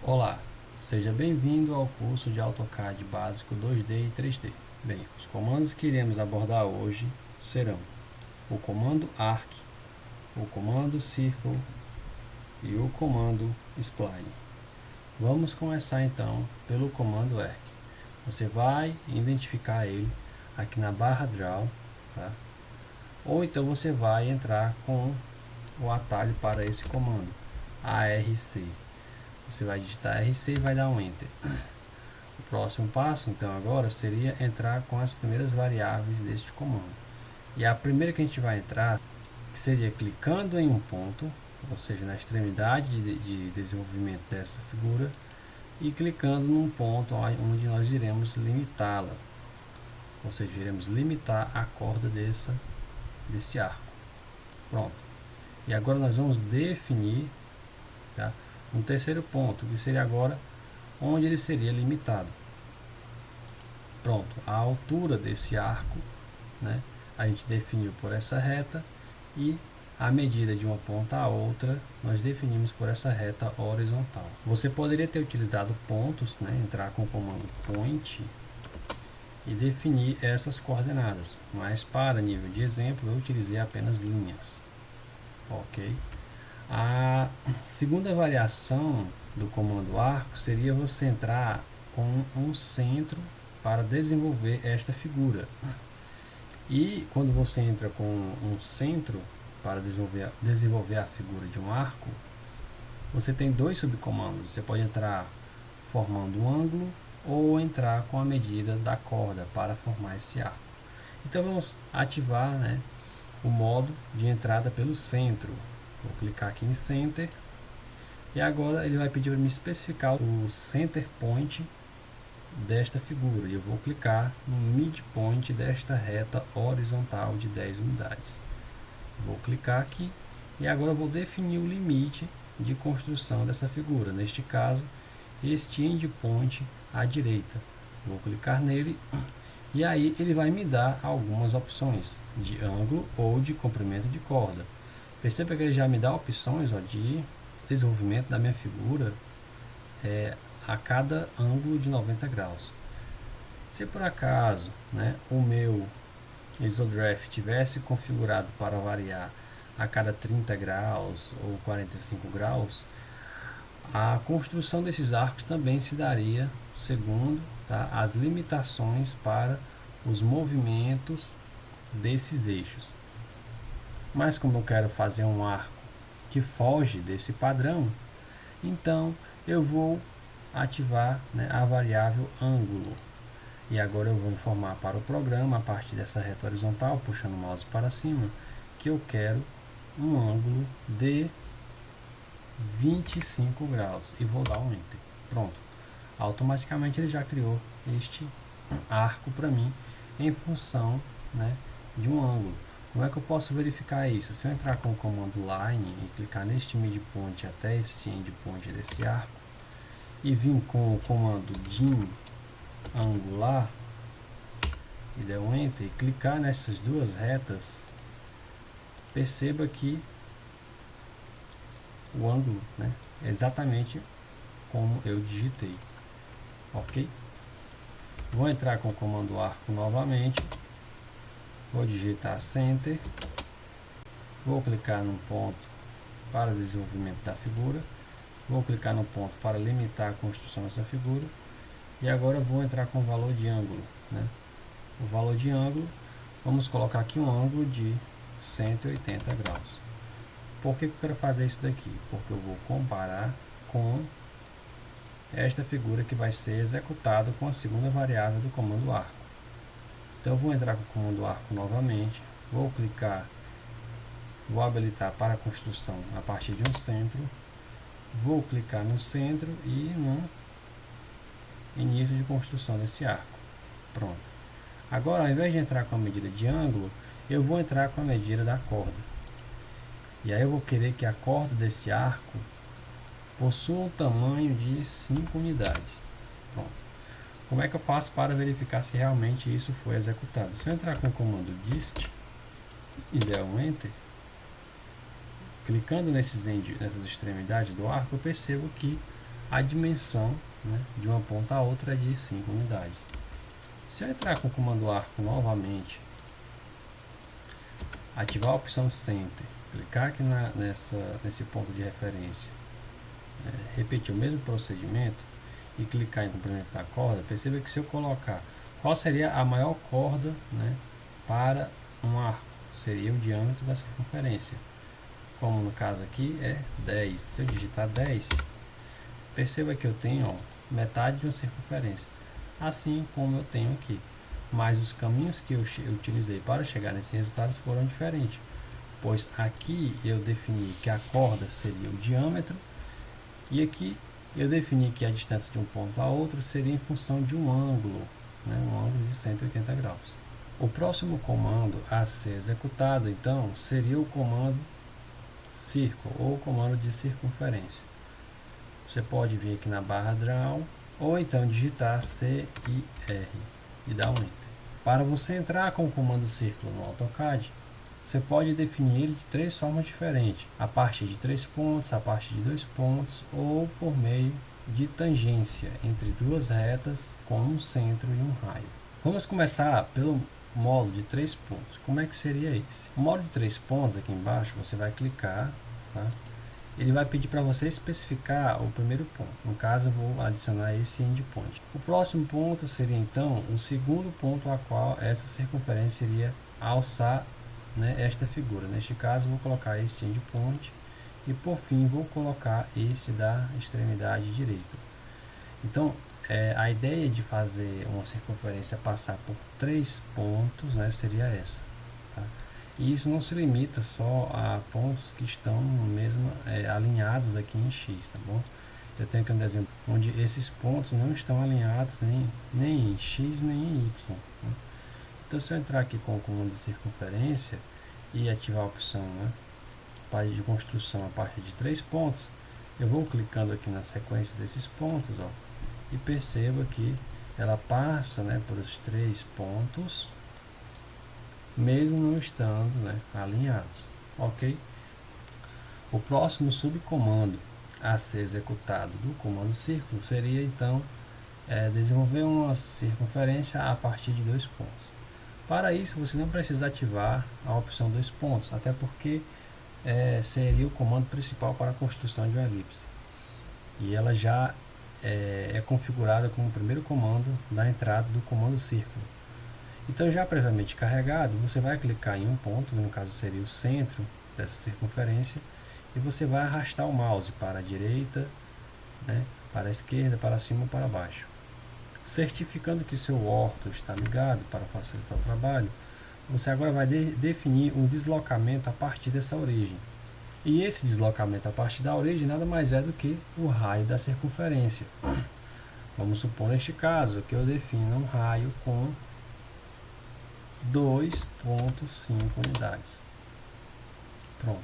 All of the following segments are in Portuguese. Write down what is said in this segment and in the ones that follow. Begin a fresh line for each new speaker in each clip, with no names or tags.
Olá, seja bem-vindo ao curso de AutoCAD básico 2D e 3D. Bem, os comandos que iremos abordar hoje serão o comando Arc, o comando Circle e o comando Spline. Vamos começar então pelo comando Arc. Você vai identificar ele aqui na barra Draw, tá? Ou então você vai entrar com o atalho para esse comando, ARC. Você vai digitar RC e vai dar um Enter. O próximo passo, então, agora seria entrar com as primeiras variáveis deste comando. E a primeira que a gente vai entrar seria clicando em um ponto, ou seja, na extremidade de desenvolvimento dessa figura, e clicando num ponto onde nós iremos limitá-la, ou seja, iremos limitar a corda desse arco. Pronto. E agora nós vamos definir, tá, um terceiro ponto, que seria agora onde ele seria limitado. Pronto, a altura desse arco, né, a gente definiu por essa reta, e a medida de uma ponta a outra nós definimos por essa reta horizontal. Você poderia ter utilizado pontos, né, entrar com o comando point e definir essas coordenadas, mas para nível de exemplo eu utilizei apenas linhas. Ok. A segunda variação do comando arco seria você entrar com um centro para desenvolver esta figura. E quando você entra com um centro para desenvolver a figura de um arco, você tem dois subcomandos. Você pode entrar formando um ângulo ou entrar com a medida da corda para formar esse arco. Então vamos ativar, né, o modo de entrada pelo centro. Vou clicar aqui em Center e agora ele vai pedir para me especificar o center point desta figura, e eu vou clicar no midpoint desta reta horizontal de 10 unidades. Vou clicar aqui e agora eu vou definir o limite de construção dessa figura, neste caso este endpoint à direita. Vou clicar nele e aí ele vai me dar algumas opções de ângulo ou de comprimento de corda. Perceba que ele já me dá opções, ó, de desenvolvimento da minha figura a cada ângulo de 90 graus. Se por acaso, né, o meu Isodraft tivesse configurado para variar a cada 30 graus ou 45 graus, a construção desses arcos também se daria segundo, tá, as limitações para os movimentos desses eixos. Mas como eu quero fazer um arco que foge desse padrão, então eu vou ativar, né, a variável ângulo. E agora eu vou informar para o programa, a partir dessa reta horizontal, puxando o mouse para cima, que eu quero um ângulo de 25 graus e vou dar um Enter. Pronto. Automaticamente ele já criou este arco para mim em função, né, de um ângulo. Como é que eu posso verificar isso? Se eu entrar com o comando Line e clicar neste midpoint até este endpoint desse arco e vir com o comando Dim angular e der um Enter e clicar nessas duas retas, perceba que o ângulo, né, é exatamente como eu digitei. Ok? Vou entrar com o comando arco novamente, vou digitar Center, vou clicar no ponto para desenvolvimento da figura, vou clicar no ponto para limitar a construção dessa figura, e agora vou entrar com o valor de ângulo, né? O valor de ângulo, vamos colocar aqui um ângulo de 180 graus. Por que eu quero fazer isso daqui? Porque eu vou comparar com esta figura que vai ser executada com a segunda variável do comando arco. Então eu vou entrar com o comando arco novamente, vou clicar, vou habilitar para a construção a partir de um centro, vou clicar no centro e no início de construção desse arco. Pronto. Agora, ao invés de entrar com a medida de ângulo, eu vou entrar com a medida da corda. E aí eu vou querer que a corda desse arco possua um tamanho de 5 unidades. Pronto. Como é que eu faço para verificar se realmente isso foi executado? Se eu entrar com o comando dist e der um Enter, clicando nessas extremidades do arco, eu percebo que a dimensão, né, de uma ponta a outra é de 5 unidades. Se eu entrar com o comando arco novamente, ativar a opção Center, clicar aqui nesse ponto de referência, repetir o mesmo procedimento e clicar em complementar a corda, perceba que se eu colocar qual seria a maior corda, né, para um arco, seria o diâmetro da circunferência. Como no caso aqui é 10. Se eu digitar 10, perceba que eu tenho, ó, metade de uma circunferência, assim como eu tenho aqui. Mas os caminhos que eu utilizei para chegar nesses resultados foram diferentes, pois aqui eu defini que a corda seria o diâmetro e aqui eu defini que a distância de um ponto a outro seria em função de um ângulo, né, um ângulo de 180 graus. O próximo comando a ser executado então seria o comando círculo ou comando de circunferência. Você pode vir aqui na barra draw ou então digitar CIR e dar um enter. Para você entrar com o comando círculo no AutoCAD, você pode definir ele de 3 formas diferentes: a partir de 3 pontos, a partir de 2 pontos ou por meio de tangência entre duas retas com um centro e um raio. Vamos começar pelo modo de 3 pontos. Como é que seria esse? O modo de 3 pontos, aqui embaixo, você vai clicar, tá? Ele vai pedir para você especificar o primeiro ponto. No caso, eu vou adicionar esse endpoint. O próximo ponto seria então o segundo ponto a qual essa circunferência iria alçar, né, esta figura. Neste caso, eu vou colocar este endpoint e por fim vou colocar este da extremidade direita. Então, a ideia de fazer uma circunferência passar por 3 pontos, né, seria essa, tá? E isso não se limita só a pontos que estão mesmo alinhados aqui em X, tá bom? Eu tenho aqui um exemplo onde esses pontos não estão alinhados nem em X nem em Y, né? Então, se eu entrar aqui com o comando de circunferência e ativar a opção, né, de construção a partir de 3 pontos, eu vou clicando aqui na sequência desses pontos, ó, e perceba que ela passa, né, por os 3 pontos, mesmo não estando, né, alinhados, ok? O próximo subcomando a ser executado do comando círculo seria então desenvolver uma circunferência a partir de 2 pontos. Para isso você não precisa ativar a opção 2 pontos, até porque seria o comando principal para a construção de uma elipse e ela já é configurada como o primeiro comando da entrada do comando círculo. Então, já previamente carregado, você vai clicar em um ponto, que no caso seria o centro dessa circunferência, e você vai arrastar o mouse para a direita, né, para a esquerda, para cima ou para baixo, certificando que seu orto está ligado para facilitar o trabalho. Você agora vai definir um deslocamento a partir dessa origem. E esse deslocamento a partir da origem nada mais é do que o raio da circunferência. Vamos supor neste caso que eu defino um raio com 2,5 unidades. Pronto.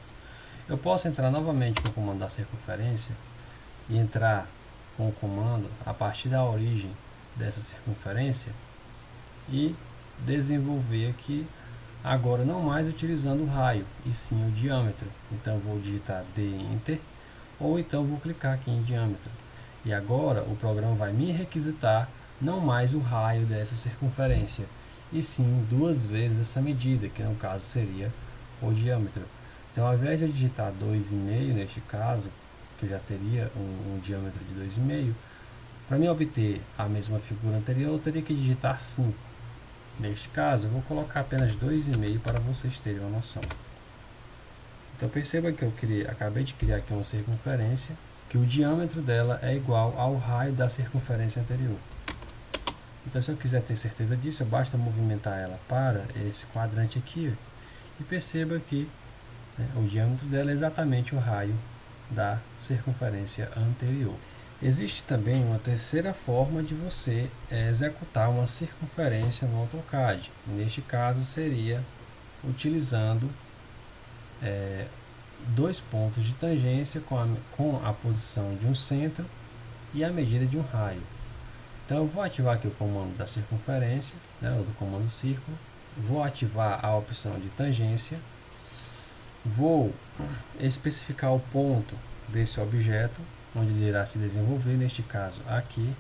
Eu posso entrar novamente com o comando da circunferência e entrar com o comando a partir da origem dessa circunferência e desenvolver aqui, agora não mais utilizando o raio, e sim o diâmetro. Então vou digitar D Enter, ou então vou clicar aqui em diâmetro. E agora o programa vai me requisitar não mais o raio dessa circunferência, e sim 2 vezes essa medida, que no caso seria o diâmetro. Então, ao invés de eu digitar 2,5 neste caso, que eu já teria um diâmetro de 2,5, para mim obter a mesma figura anterior, eu teria que digitar 5. Neste caso, eu vou colocar apenas 2,5 para vocês terem uma noção. Então, perceba que eu acabei de criar aqui uma circunferência, que o diâmetro dela é igual ao raio da circunferência anterior. Então, se eu quiser ter certeza disso, basta movimentar ela para esse quadrante aqui, e perceba que, né, o diâmetro dela é exatamente o raio da circunferência anterior. Existe também uma terceira forma de você executar uma circunferência no AutoCAD. Neste caso seria utilizando 2 pontos de tangência com a posição de um centro e a medida de um raio. Então eu vou ativar aqui o comando da circunferência, né, ou do comando círculo, vou ativar a opção de tangência, vou especificar o ponto desse objeto, onde ele irá se desenvolver, neste caso aqui.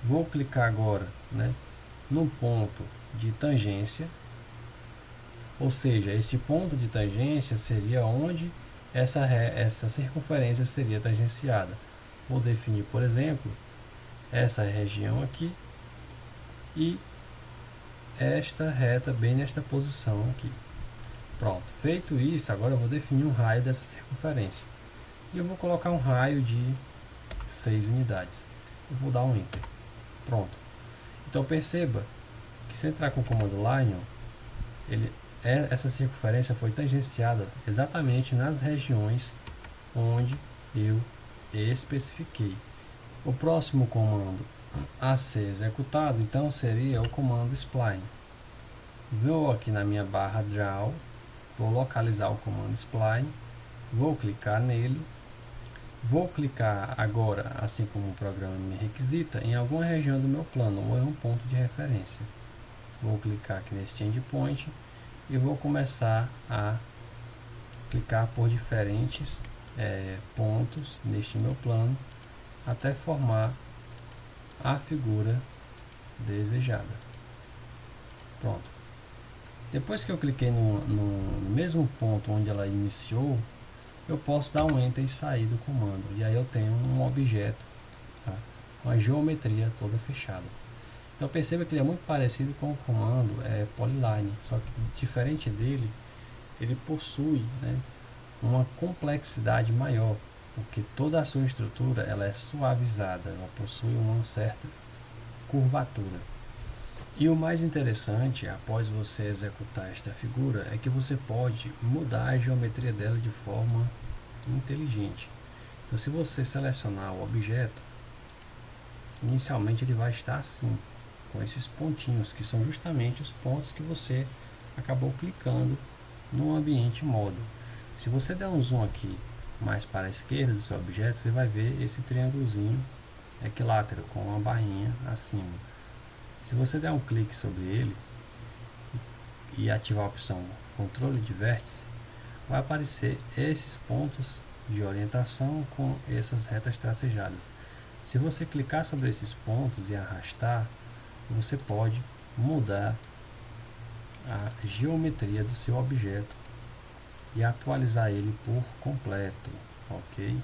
Vou clicar agora, né, no ponto de tangência, ou seja, esse ponto de tangência seria onde essa circunferência seria tangenciada. Vou definir, por exemplo, essa região aqui e esta reta bem nesta posição aqui. Pronto, feito isso, agora eu vou definir um raio dessa circunferência. E eu vou colocar um raio de 6 unidades. Eu vou dar um Enter. Pronto. Então perceba que se entrar com o comando Line, essa circunferência foi tangenciada exatamente nas regiões onde eu especifiquei. O próximo comando a ser executado então seria o comando Spline. Vou aqui na minha barra Draw, vou localizar o comando Spline, vou clicar nele, vou clicar agora, assim como o programa me requisita, em alguma região do meu plano ou em um ponto de referência. Vou clicar aqui nesse Change Point e vou começar a clicar por diferentes pontos neste meu plano até formar a figura desejada. Pronto. Depois que eu cliquei no mesmo ponto onde ela iniciou, eu posso dar um Enter e sair do comando. E aí eu tenho um objeto, tá, com a geometria toda fechada. Então perceba que ele é muito parecido com o comando Polyline, só que diferente dele, ele possui, né, uma complexidade maior, porque toda a sua estrutura ela é suavizada, ela possui uma certa curvatura. E o mais interessante, após você executar esta figura, é que você pode mudar a geometria dela de forma inteligente. Então, se você selecionar o objeto, inicialmente ele vai estar assim, com esses pontinhos, que são justamente os pontos que você acabou clicando no ambiente módulo. Se você der um zoom aqui mais para a esquerda do seu objeto, você vai ver esse triângulozinho equilátero com uma barrinha acima. Se você der um clique sobre ele e ativar a opção controle de vértice, vai aparecer esses pontos de orientação com essas retas tracejadas. Se você clicar sobre esses pontos e arrastar, você pode mudar a geometria do seu objeto e atualizar ele por completo, ok?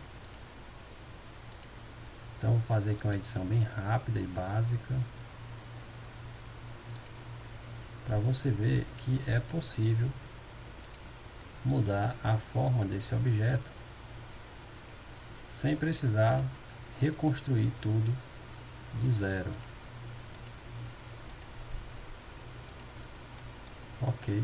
Então vou fazer aqui uma edição bem rápida e básica para você ver que é possível mudar a forma desse objeto sem precisar reconstruir tudo do zero. Ok.